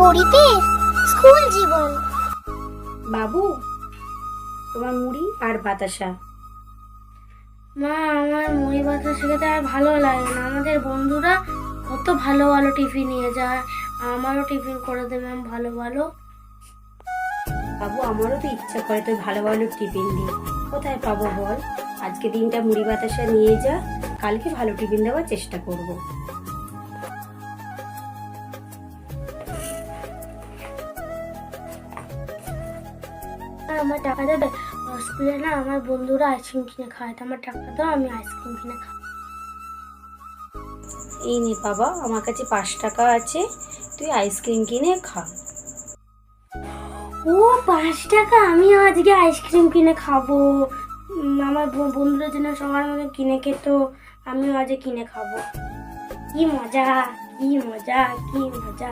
গরিবের স্কুল জীবন। বাবু, তোমার মুড়ি আর বাতাসা। মা, আমার মুড়ি বাতাসা খেতে আর ভালো লাগে না। আমাদের বন্ধুরা কত ভালো ভালো টিফিন নিয়ে যায়, আমারও টিফিন করে দেবে ভালো ভালো। বাবু, আমারও তো ইচ্ছা করে তুই ভালো ভালো টিফিন দিই, কোথায় পাবো বল? আজকে দিনটা মুড়ি বাতাসা নিয়ে যা, কালকে ভালো টিফিন দেওয়ার চেষ্টা করব। আমার টাকা দেবে? স্কুলে না আমার বন্ধুরা আইসক্রিম কিনে খায়, তো আমার টাকা দাও, আমি আইসক্রিম কিনে খাই। এই নে বাবা, আমার কাছে 5 টাকা আছে, তুই আইসক্রিম কিনে খা। ও 5 টাকা? আমি আজকে আইসক্রিম কিনে খাবো। আমার বন্ধুরা যেন সবার মতো কিনে খেত, আমিও আজ কিনে খাবো। কি মজা, কি মজা, কি মজা।